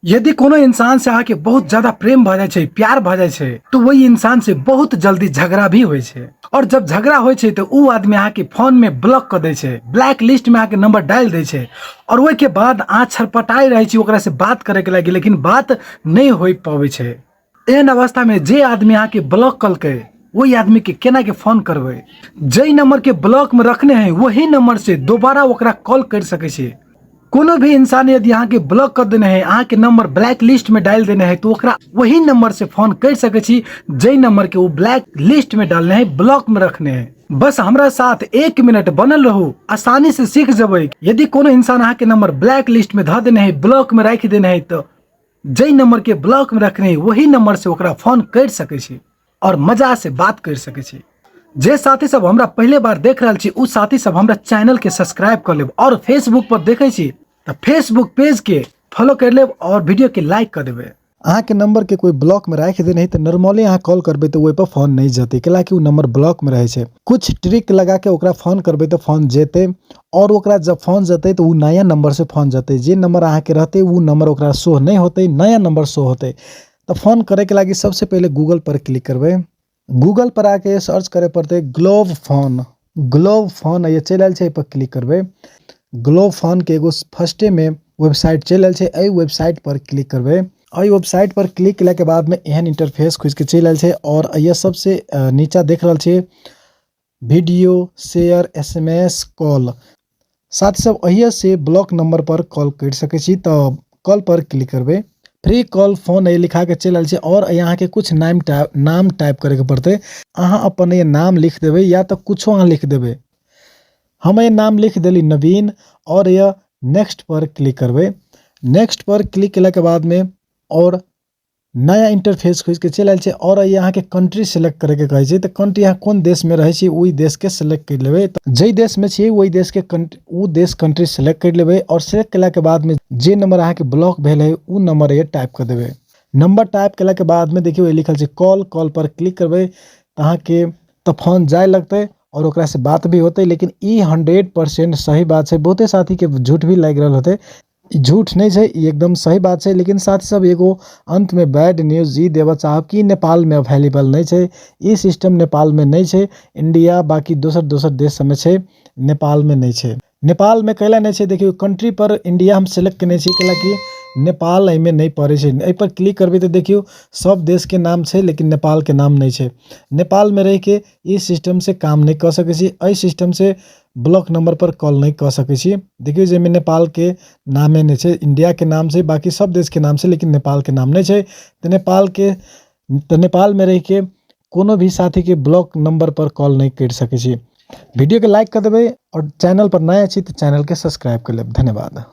यदि कोनो इंसान से आके बहुत ज्यादा प्रेम भ जाय छै, प्यार भ जाय छै, तो वही इंसान से बहुत जल्दी झगड़ा भी होय छै। और जब झगड़ा होय छै तो उ आदमी आके फोन में ब्लॉक कर दे छै, ब्लैक लिस्ट में आके नंबर डाल दे छै और ओय के बाद आँख छटपटाई रहे छै ओकरा से बात करे के लागी, लेकिन बात नहीं हो पावे छै। एहन अवस्था में जे आदमी आके ब्लॉक कलकै वही आदमी के केना के फोन करबे। जे नंबर के ब्लॉक में रखने हैं वही नंबर से दोबारा ओकरा कॉल कर सके छै। कोनो भी इंसान यदि यहाँ के ब्लॉक कर देने है, यहाँ के नंबर ब्लैक लिस्ट में डाल देने है, तो ओकरा वही नंबर से फोन कर सके छी जे नंबर के वो ब्लैक लिस्ट में डालने हैं, ब्लॉक में रखने हैं। बस हमरा साथ 1 मिनट बनल रहू, आसानी से सीख जब। यदि कोनो इंसान यहाँ के नंबर ब्लैक लिस्ट में ध देने है, ब्लॉक में रख देने है, तो जे नंबर के ब्लॉक में रखने है वही नंबर से ओकरा फोन कर सके छी और मजा से बात कर सके छी। जे साथी सब हमरा पहले बार देख रहा छी उस साथी सब हमरा चैनल के सब्सक्राइब कर लेब और फेसबुक पर देखे छी तो फेसबुक पेज के फॉलो कर लेब और वीडियो के लाइक कर देबे। अहाँ के नंबर के कोई ब्लॉक में रख दे नहीं तो नॉर्मली अहाँ कॉल करबे तो ओइ पर फोन नहीं जते, कैला कि उ नंबर ब्लॉक में रहे छै। कुछ ट्रिक लगा के ओकरा फोन करबे तो फोन जेते और ओकरा जब फोन जते तो उ नया नंबर से फोन जते। जे नंबर अहाँ के रहते उ नंबर ओकरा शो नहीं होते, नया नंबर शो होते। तो फोन करे के लागी सबसे पहले गूगल पर क्लिक करबे। गूगल पर आके सर्च करे पड़ते ग्लोब फोन। ग्लोब फोन ये चल आयल छै, पर क्लिक करबे। ग्लोब फोन के एगो फर्स्टे में वेबसाइट चल आयल छै, एई वेबसाइट पर क्लिक करबे। एई वेबसाइट पर क्लिक केला के बाद में एहन इंटरफेस खुज के चल आयल छै और ये सबसे नीचा देख रहल छै वीडियो शेयर एसएमएस कॉल। साथ सब अहिया से ब्लॉक नंबर पर कॉल कर सके छी। तो कॉल पर क्लिक करबे। फ्री कॉल फोन ये लिखा के चल आयल छै और यहाँ के कुछ नाम टाइप करे के पड़ते। अहाँ अपन ये नाम लिख देबे या तो कुछो अहाँ लिख देबे। हम ये नाम लिख देली नवीन और यह नेक्स्ट पर क्लिक करबे। नेक्स्ट पर क्लिक केला के बाद में और नया इंटरफेस खुज के चल आयल छै और यहाँ के कंट्री सेलेक्ट करे के कहे छै। तो कंट्री यहाँ कोन देश में रहे छी वही देश के सेलेक्ट कर लेबे। जे देश में छी वही देश के कंट्री सेलेक्ट कर लेबे और सेलेक्ट केला के बाद में जे नंबर अहाँ के ब्लॉक भेल है उ नंबर ये टाइप कर देबे। नंबर टाइप केला के बाद में देखियो ये लिखल छै कॉल। कॉल पर क्लिक करबे अहाँ के तो फोन जाय लगते और ओकरा से बात भी होते। लेकिन ई 100% सही बात है। बहुते साथी के झूठ भी लग रहा होते, झूठ नहीं है, एकदम सही बात है। लेकिन साथ सब एगो अंत में बैड न्यूज ई देव चाहब कि नेपाल में अवेलेबल नहीं है। ई सिस्टम नेपाल में नहीं है, इंडिया बाकी दोसर देश सब में है, नेपाल में नहीं है। नेपाल में कैला नहीं है, देखियो कंट्री पर इंडिया हम सेलेक्ट करने छी कैला कि नेपाल एहिमे नहीं पड़े छै। एहि पर क्लिक करबे तो देखियो सब देश के नाम छै लेकिन नेपाल के नाम नहीं है। नेपाल में रह के इस सिस्टम से काम नहीं कर सके छी। एहि सिस्टम से ब्लॉक नंबर पर कॉल नहीं कर सके छी। देखियो जे में नेपाल के नामे नहीं है, इंडिया के नाम से बाकी सब देश के नाम से, लेकिन नेपाल के नाम नहीं है। तो नेपाल में रह के कोनो भी साथी के ब्लॉक नंबर पर कॉल नहीं कर सके छी। वीडियो के लाइक कर देबे और चैनल पर नया छी तो चैनल के सब्सक्राइब कर लेब। धन्यवाद।